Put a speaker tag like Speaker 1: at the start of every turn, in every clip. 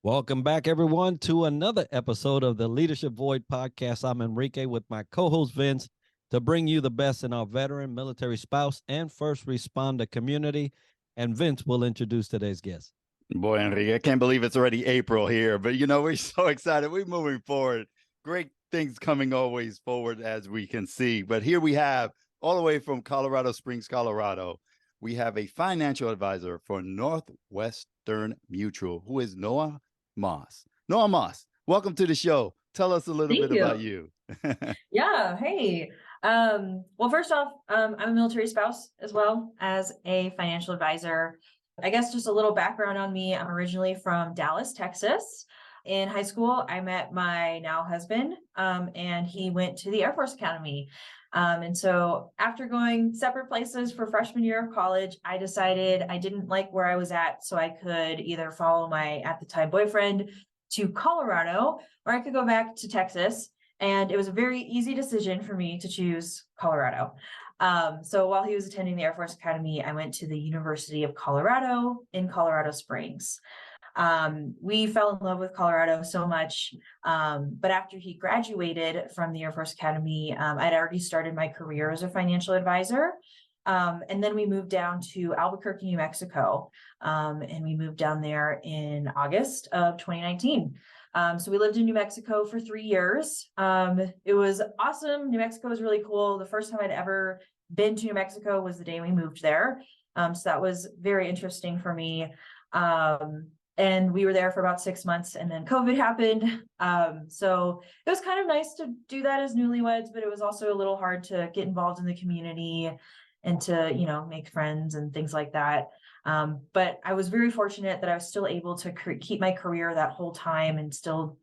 Speaker 1: Welcome back, everyone, to another episode of the Leadership Void Podcast. I'm Enrique with my co-host Vince to bring you the best in our veteran, military spouse, and first responder community. And Vince will introduce today's guest.
Speaker 2: Boy, Enrique, I can't believe it's already April here, but we're so excited. We're moving forward. Great things coming always forward, as we can see. But here we have, all the way from Colorado Springs, Colorado, we have a financial advisor for Northwestern Mutual, who is Noea Moss. Noea Moss, welcome to the show. Tell us a little bit about you.
Speaker 3: Yeah. Hey. Well, first off, I'm a military spouse as well as a financial advisor. I guess just a little background on me. I'm originally from Dallas, Texas. In high school, I met my now husband, and he went to the Air Force Academy. And so after going separate places for freshman year of college, I decided I didn't like where I was at, so I could either follow my, at the time, boyfriend to Colorado, or I could go back to Texas. And it was a very easy decision for me to choose Colorado. So while he was attending the Air Force Academy, I went to the University of Colorado in Colorado Springs. We fell in love with Colorado so much. But after he graduated from the Air Force Academy, I'd already started my career as a financial advisor. And then we moved down to Albuquerque, New Mexico. And we moved down there in August of 2019. So we lived in New Mexico for 3 years. It was awesome. New Mexico was really cool. The first time I'd ever been to New Mexico was the day we moved there. So that was very interesting for me. And we were there for about 6 months, and then COVID happened. So it was kind of nice to do that as newlyweds, but it was also a little hard to get involved in the community and to, make friends and things like that. But I was very fortunate that I was still able to keep my career that whole time and still,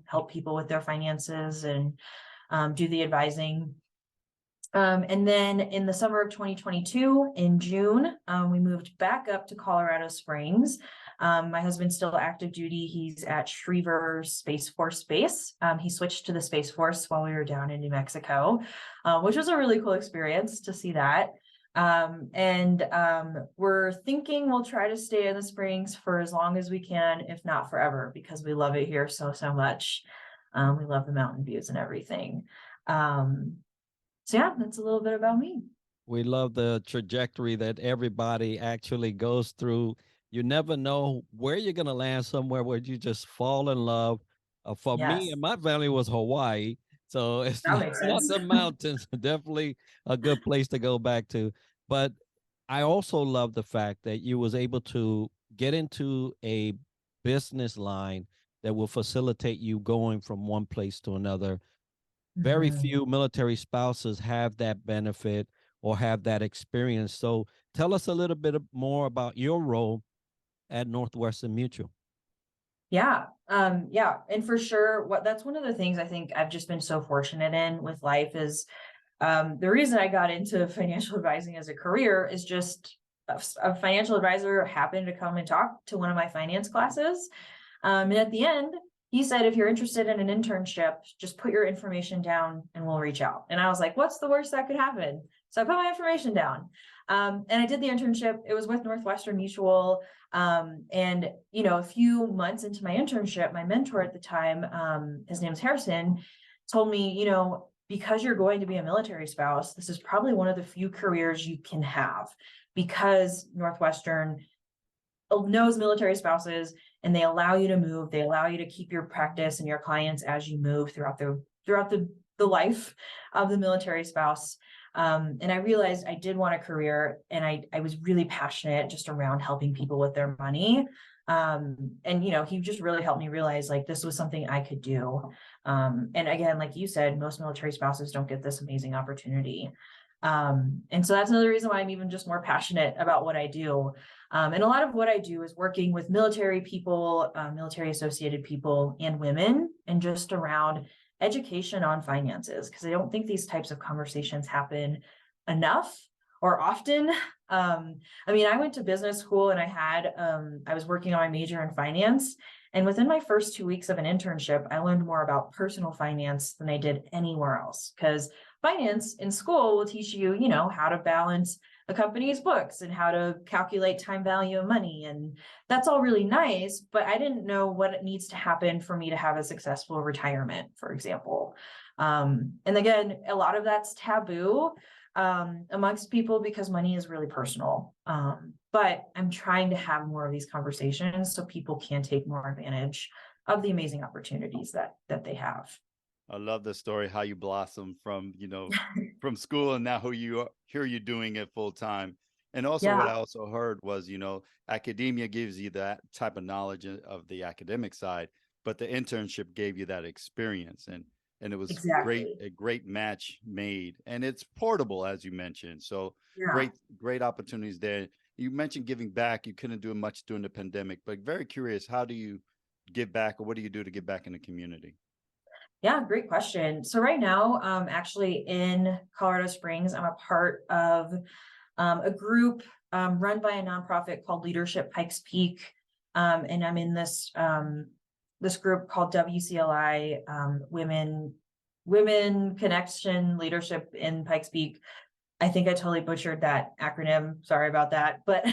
Speaker 3: help people with their finances and do the advising. And then in the summer of 2022, in June, we moved back up to Colorado Springs. My husband's still active duty. He's at Schriever Space Force Base. He switched to the Space Force while we were down in New Mexico, which was a really cool experience to see that. We're thinking we'll try to stay in the Springs for as long as we can, if not forever, because we love it here so much. We love the mountain views and everything. So yeah, that's a little bit about me.
Speaker 1: We love the trajectory that everybody actually goes through. You never know where you're going to land somewhere where you just fall in love. For me and my family was Hawaii. So it's not the mountains, definitely a good place to go back to. But I also love the fact that you was able to get into a business line that will facilitate you going from one place to another. Very few military spouses have that benefit or have that experience. So tell us a little bit more about your role at Northwestern Mutual.
Speaker 3: Yeah. And for sure, that's one of the things I think I've just been so fortunate in with life is the reason I got into financial advising as a career is just a financial advisor happened to come and talk to one of my finance classes. And at the end, he said, if you're interested in an internship, just put your information down and we'll reach out. And I was like, what's the worst that could happen? So I put my information down. And I did the internship. It was with Northwestern Mutual. And, a few months into my internship, my mentor at the time, his name's Harrison, told me, because you're going to be a military spouse, this is probably one of the few careers you can have because Northwestern knows military spouses and they allow you to move. They allow you to keep your practice and your clients as you move throughout the life of the military spouse. And I realized I did want a career, and I was really passionate just around helping people with their money. He just really helped me realize like this was something I could do. And again, like you said, most military spouses don't get this amazing opportunity. And so that's another reason why I'm even just more passionate about what I do. And a lot of what I do is working with military people, military associated people and women, and just around education on finances, because I don't think these types of conversations happen enough or often. I went to business school and I was working on my major in finance. And within my first 2 weeks of an internship, I learned more about personal finance than I did anywhere else, because finance in school will teach you, you know, how to balance a company's books and how to calculate time value of money. And that's all really nice, but I didn't know what it needs to happen for me to have a successful retirement, for example. And again, a lot of that's taboo amongst people because money is really personal. But I'm trying to have more of these conversations so people can take more advantage of the amazing opportunities that they have.
Speaker 2: I love the story, how you blossomed from, you know, from school, and now here you're doing it full time. And also what I also heard was, you know, academia gives you that type of knowledge of the academic side, but the internship gave you that experience. And it was a great match made, and it's portable, as you mentioned. So great opportunities there. You mentioned giving back. You couldn't do much during the pandemic, but very curious, how do you give back, or what do you do to give back in the community?
Speaker 3: Yeah, great question. So right now, actually in Colorado Springs, I'm a part of a group run by a nonprofit called Leadership Pikes Peak. And I'm in this group called WCLI, Women Connection Leadership in Pikes Peak. I think I totally butchered that acronym. Sorry about that. But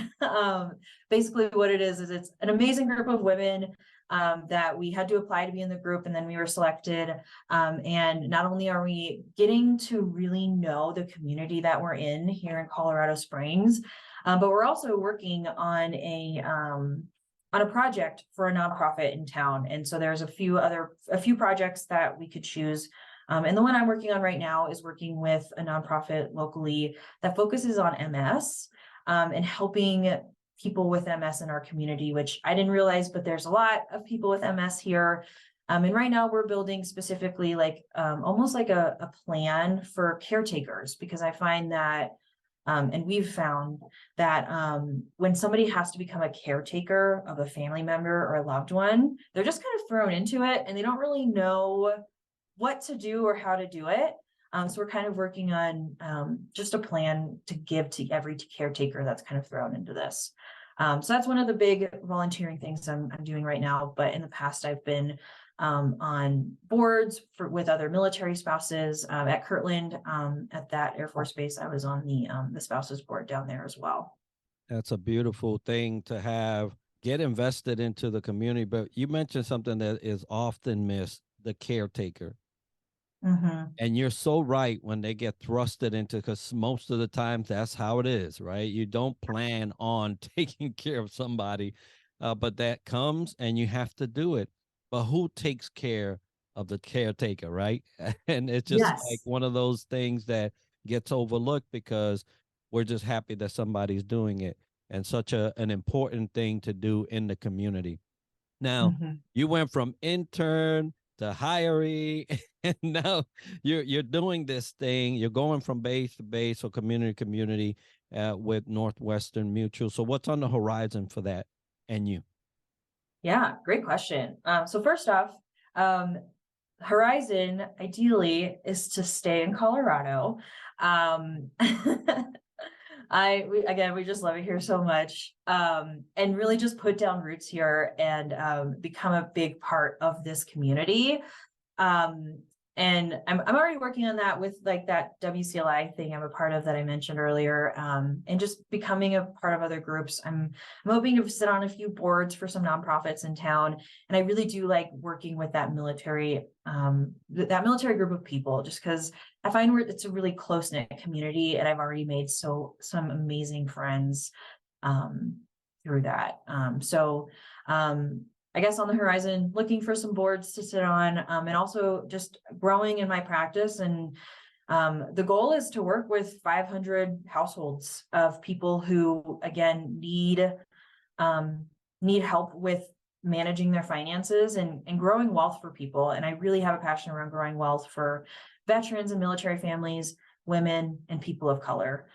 Speaker 3: basically what it is it's an amazing group of women that we had to apply to be in the group, and then we were selected. And not only are we getting to really know the community that we're in here in Colorado Springs, but we're also working on a project for a nonprofit in town. And so there's a few projects that we could choose. And the one I'm working on right now is working with a nonprofit locally that focuses on MS and helping people with MS in our community, which I didn't realize, but there's a lot of people with MS here. And right now we're building specifically like almost like a plan for caretakers, because I find that and we've found that when somebody has to become a caretaker of a family member or a loved one, they're just kind of thrown into it and they don't really know what to do or how to do it. So we're kind of working on just a plan to give to every caretaker that's kind of thrown into this. So that's one of the big volunteering things I'm doing right now. But in the past, I've been on boards with other military spouses at Kirtland, at that Air Force base. I was on the spouses board down there as well.
Speaker 1: That's a beautiful thing to get invested into the community. But you mentioned something that is often missed, the caretaker.
Speaker 3: Mm-hmm.
Speaker 1: And you're so right when they get thrusted into, because most of the times that's how it is, right? You don't plan on taking care of somebody, but that comes and you have to do it. But who takes care of the caretaker, right? And it's just like one of those things that gets overlooked because we're just happy that somebody's doing it, and such an important thing to do in the community. Now, you went from intern to hiree, and now you're doing this thing. You're going from base to base or community to community with Northwestern Mutual. So what's on the horizon for that and you?
Speaker 3: Yeah, great question. So first off, horizon ideally is to stay in Colorado. We just love it here so much, and really just put down roots here and become a big part of this community. And I'm already working on that with like that WCLI thing I'm a part of that I mentioned earlier, and just becoming a part of other groups. I'm hoping to sit on a few boards for some nonprofits in town, and I really do like working with that military group of people, just because I find it's a really close-knit community, and I've already made some amazing friends through that. I guess on the horizon, looking for some boards to sit on, and also just growing in my practice. And the goal is to work with 500 households of people who, again, need help with managing their finances and growing wealth for people. And I really have a passion around growing wealth for veterans and military families, women, and people of color.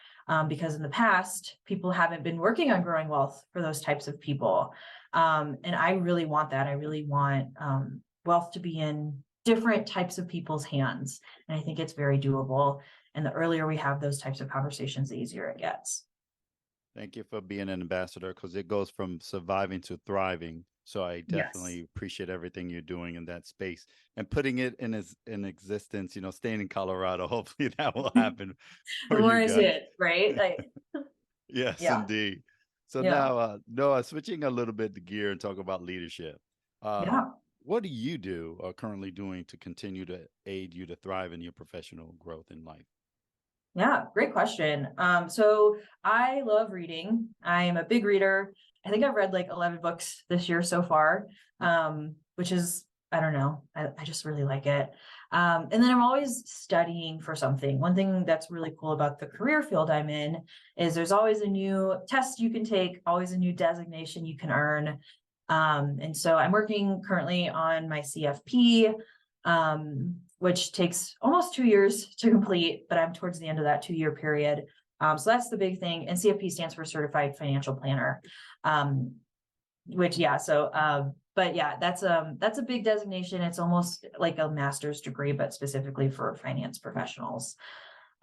Speaker 3: Because in the past, people haven't been working on growing wealth for those types of people. And I really want that. I really want wealth to be in different types of people's hands. And I think it's very doable. And the earlier we have those types of conversations, the easier it gets.
Speaker 2: Thank you for being an ambassador, because it goes from surviving to thriving. So I definitely appreciate everything you're doing in that space and putting it in existence, staying in Colorado. Hopefully that will happen
Speaker 3: The
Speaker 2: for
Speaker 3: more
Speaker 2: you
Speaker 3: I see
Speaker 2: guys.
Speaker 3: it, right?
Speaker 2: Yes,
Speaker 3: Yeah,
Speaker 2: indeed. So
Speaker 3: yeah,
Speaker 2: now, Noah, switching a little bit the gear and talk about leadership. Uh,
Speaker 3: yeah.
Speaker 2: what do you do or currently doing to continue to aid you to thrive in your professional growth in life?
Speaker 3: Yeah, great question. So I love reading. I am a big reader. I think I've read like 11 books this year so far, which is, I don't know, I just really like it. And then I'm always studying for something. One thing that's really cool about the career field I'm in is there's always a new test you can take, always a new designation you can earn. And so I'm working currently on my CFP, which takes almost 2 years to complete, but I'm towards the end of that 2-year period. So that's the big thing. And CFP stands for Certified Financial Planner, which, yeah, so, but yeah, that's a big designation. It's almost like a master's degree, but specifically for finance professionals.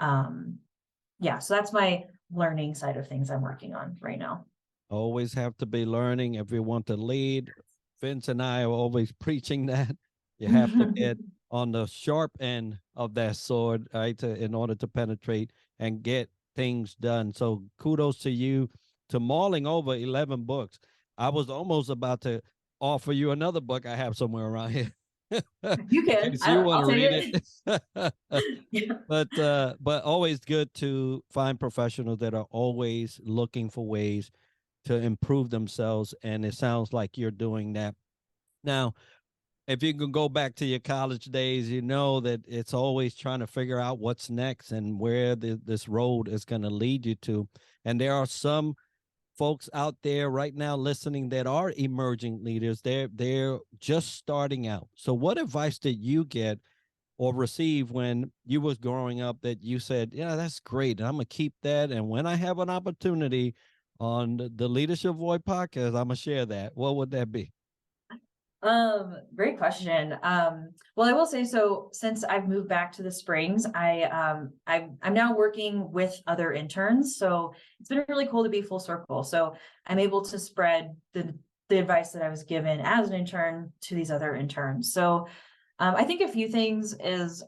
Speaker 3: Yeah, so that's my learning side of things I'm working on right now.
Speaker 1: Always have to be learning if you want to lead. Vince and I are always preaching that you have to get on the sharp end of that sword, right, in order to penetrate and get things done. So kudos to you to mulling over 11 books. I was almost about to offer you another book I have somewhere around here.
Speaker 3: You
Speaker 1: In
Speaker 3: can.
Speaker 1: case you want
Speaker 3: I'll
Speaker 1: to
Speaker 3: take
Speaker 1: read
Speaker 3: it.
Speaker 1: it.
Speaker 3: Yeah.
Speaker 1: But always good to find professionals that are always looking for ways to improve themselves, and it sounds like you're doing that. Now, if you can go back to your college days, you know that it's always trying to figure out what's next and where this road is going to lead you to. And there are some folks out there right now listening that are emerging leaders. They're just starting out. So what advice did you get or receive when you was growing up that you said, yeah, that's great, and I'm gonna keep that, and when I have an opportunity on the Leadership Void podcast, I'm gonna share that? What would that be?
Speaker 3: Great question. Well, I will say, so since I've moved back to the Springs, I'm now working with other interns. So it's been really cool to be full circle. So I'm able to spread the advice that I was given as an intern to these other interns. So I think a few things is,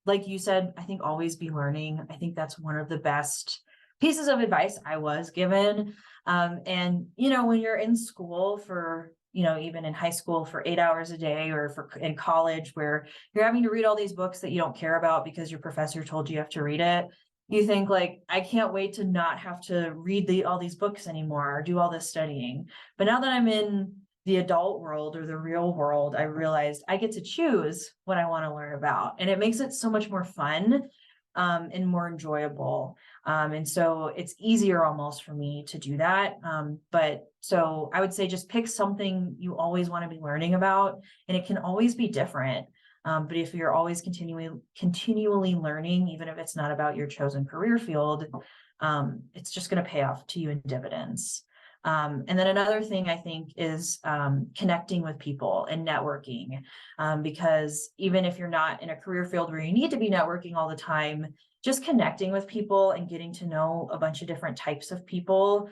Speaker 3: like you said, I think always be learning. I think that's one of the best pieces of advice I was given. And, when you're in school for, even in high school for 8 hours a day, or in college where you're having to read all these books that you don't care about because your professor told you have to read it, you think like, I can't wait to not have to read all these books anymore or do all this studying. But now that I'm in the adult world or the real world, I realized I get to choose what I want to learn about. And it makes it so much more fun, and more enjoyable. And so it's easier almost for me to do that. But so I would say just pick something you always want to be learning about, and it can always be different. But if you're always continually learning, even if it's not about your chosen career field, it's just going to pay off to you in dividends. And then another thing I think is connecting with people and networking, because even if you're not in a career field where you need to be networking all the time, just connecting with people and getting to know a bunch of different types of people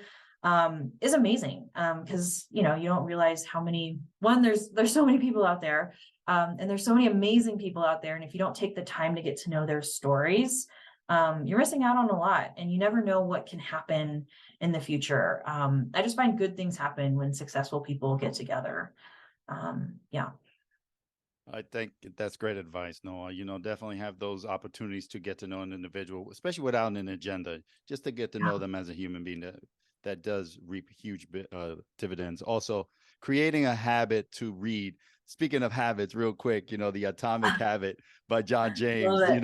Speaker 3: is amazing, because you don't realize how many, there's so many people out there, and there's so many amazing people out there, and if you don't take the time to get to know their stories, you're missing out on a lot, and you never know what can happen in the future. I just find good things happen when successful people get together. Yeah.
Speaker 2: I think that's great advice, Noah. Definitely have those opportunities to get to know an individual, especially without an agenda, just to get to know them as a human being. That does reap huge dividends. Also, creating a habit to read. Speaking of habits, real quick, the Atomic Habit by John James.
Speaker 3: Love it.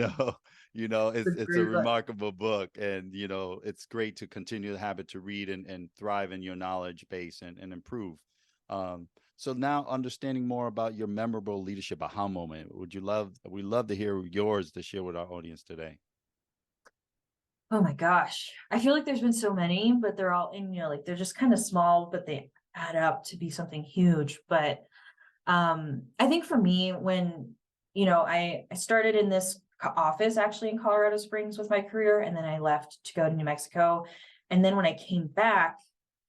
Speaker 2: It's a remarkable book, and it's great to continue the habit to read and thrive in your knowledge base and improve. So now, understanding more about your memorable leadership aha moment, we'd love to hear yours to share with our audience today.
Speaker 3: Oh my gosh. I feel like there's been so many, but they're all in, like they're just kind of small, but they add up to be something huge. But I think for me, when, I started in this office actually in Colorado Springs with my career, and then I left to go to New Mexico. And then when I came back,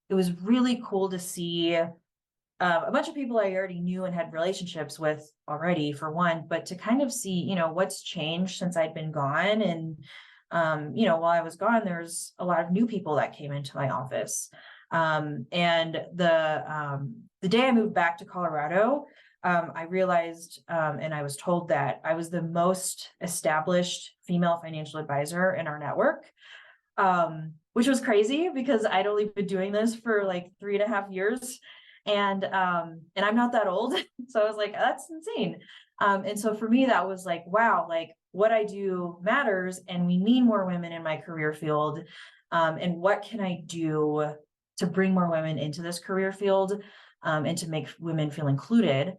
Speaker 3: it was really cool to see a bunch of people I already knew and had relationships with already, for one, but to kind of see, what's changed since I'd been gone. And, while I was gone, there's a lot of new people that came into my office. And the day I moved back to Colorado, I realized, and I was told that I was the most established female financial advisor in our network, which was crazy because I'd only been doing this for like 3.5 years. And I'm not that old. So I was like, that's insane. And so for me, that was like, wow, like what I do matters, and we need more women in my career field. And what can I do to bring more women into this career field, and to make women feel included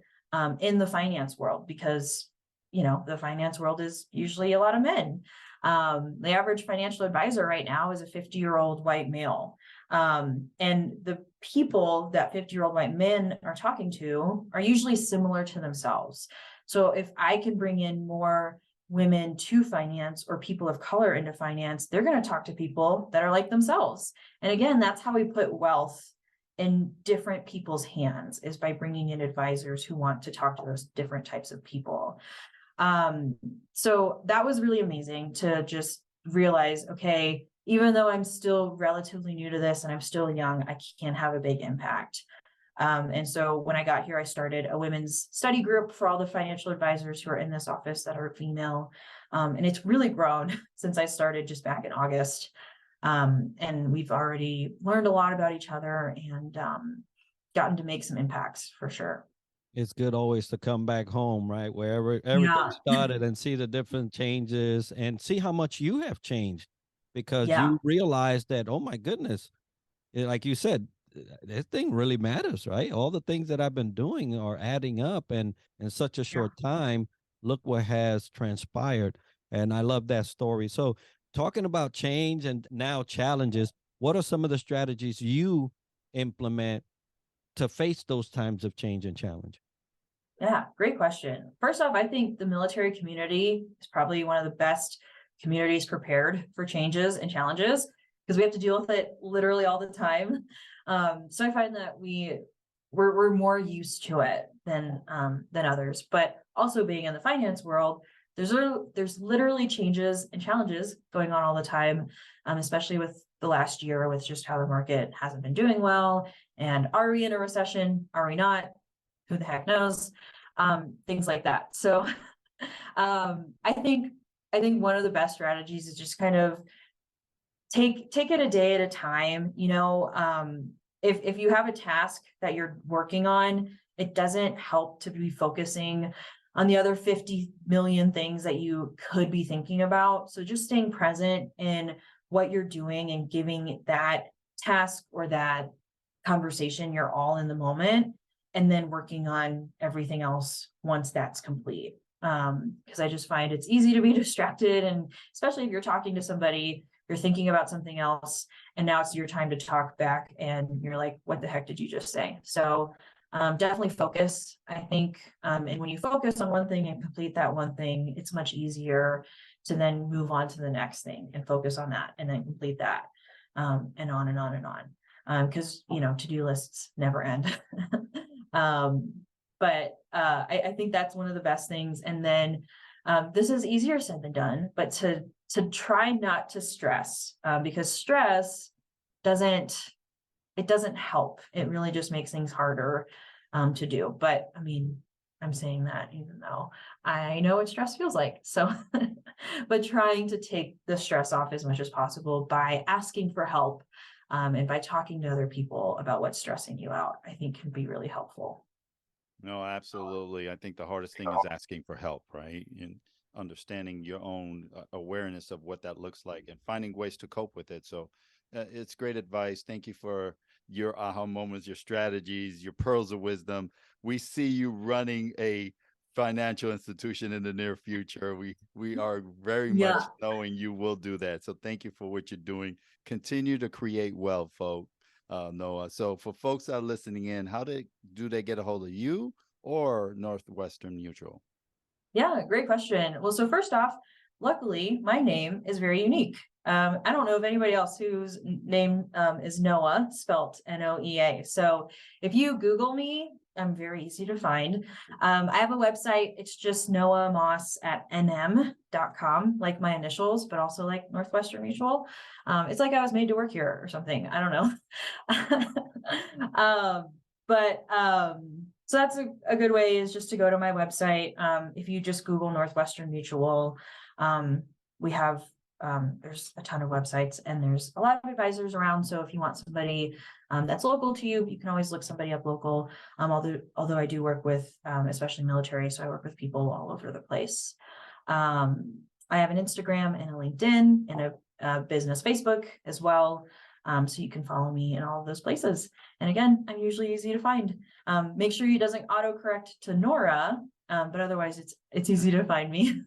Speaker 3: in the finance world, because, the finance world is usually a lot of men. The average financial advisor right now is a 50-year-old white male. And the people that 50-year-old white men are talking to are usually similar to themselves. So if I can bring in more women to finance, or people of color into finance, they're going to talk to people that are like themselves. And again, that's how we put wealth in different people's hands, is by bringing in advisors who want to talk to those different types of people. So that was really amazing to just realize, okay, even though I'm still relatively new to this and I'm still young, I can have a big impact. And so when I got here, I started a women's study group for all the financial advisors who are in this office that are female. And it's really grown since I started just back in August. And we've already learned a lot about each other, and gotten to make some impacts for sure.
Speaker 1: It's good always to come back home, right? Wherever everything started, and see the different changes and see how much you have changed, because you realize that, oh my goodness, like you said, this thing really matters, right? All the things that I've been doing are adding up, and in such a short time, look what has transpired. And I love that story. So talking about change and now challenges, what are some of the strategies you implement to face those times of change and challenge?
Speaker 3: Yeah, great question. First off, I think the military community is probably one of the best communities prepared for changes and challenges, because we have to deal with it literally all the time. So I find that we're more used to it than others. But also, being in the finance world, there's literally changes and challenges going on all the time, especially with the last year, with just how the market hasn't been doing well. And are we in a recession? Are we not? Who the heck knows? Things like that. So I think one of the best strategies is just kind of take it a day at a time. If you have a task that you're working on, it doesn't help to be focusing on the other 50 million things that you could be thinking about. So just staying present in what you're doing and giving that task or that conversation your all in the moment, and then working on everything else once that's complete. Because I just find it's easy to be distracted, and especially if you're talking to somebody, you're thinking about something else, and now it's your time to talk back, and you're like, what the heck did you just say? So definitely focus, I think. And when you focus on one thing and complete that one thing, it's much easier to then move on to the next thing and focus on that, and then complete that, and on and on and on. Because, to-do lists never end. But I think that's one of the best things. And then this is easier said than done, but to try not to stress, because stress doesn't help. It really just makes things harder to do. But I mean, I'm saying that even though I know what stress feels like. So, but trying to take the stress off as much as possible by asking for help, and by talking to other people about what's stressing you out, I think can be really helpful.
Speaker 2: No, absolutely. I think the hardest thing is asking for help, right? And understanding your own awareness of what that looks like and finding ways to cope with it. So it's great advice. Thank you for your aha moments, your strategies, your pearls of wisdom. We see you running a financial institution in the near future. We are very much knowing you will do that. So thank you for what you're doing. Continue to create wealth, folks. Noah. So for folks that are listening in, how do they get a hold of you or Northwestern Mutual?
Speaker 3: Yeah, great question. Well, so first off, luckily my name is very unique. I don't know of anybody else whose name is Noah, spelt Noea. So if you Google me, I'm very easy to find. I have a website. It's just Noea Moss at nm.com, like my initials, but also like Northwestern Mutual. It's like I was made to work here or something. I don't know. So that's a good way, is just to go to my website. If you just Google Northwestern Mutual, we have there's a ton of websites, and there's a lot of advisors around. So if you want somebody that's local to you, you can always look somebody up local. Although I do work with especially military, so I work with people all over the place. I have an Instagram and a LinkedIn and a business Facebook as well. So you can follow me in all of those places. And again, I'm usually easy to find. Make sure it doesn't autocorrect to Nora, but otherwise it's easy to find me.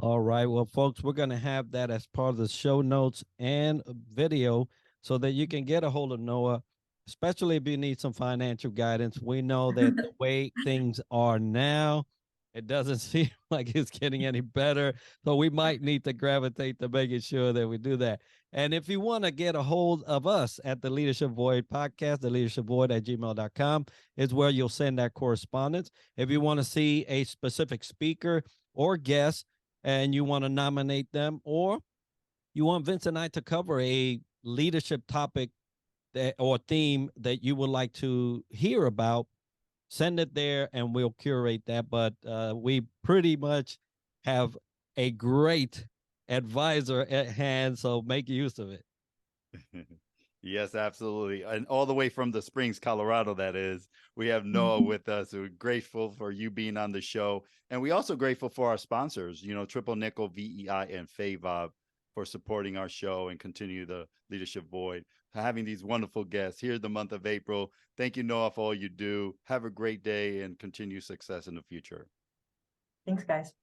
Speaker 1: All right. Well, folks, we're going to have that as part of the show notes and video so that you can get a hold of Noea, especially if you need some financial guidance. We know that the way things are now, it doesn't seem like it's getting any better. So we might need to gravitate to making sure that we do that. And if you want to get a hold of us at the Leadership Void podcast, theleadershipvoid@gmail.com is where you'll send that correspondence. If you want to see a specific speaker or guest, and you want to nominate them, or you want Vince and I to cover a leadership topic or theme that you would like to hear about, send it there and we'll curate that. But we pretty much have a great advisor at hand, so make use of it.
Speaker 2: Yes, absolutely. And all the way from the Springs, Colorado, that is, we have Noea with us. We're grateful for you being on the show. And we also grateful for our sponsors, Triple Nickel, VEI, and FAVOB for supporting our show and continue the Leadership Void. Having these wonderful guests here the month of April. Thank you, Noea, for all you do. Have a great day and continue success in the future.
Speaker 3: Thanks, guys.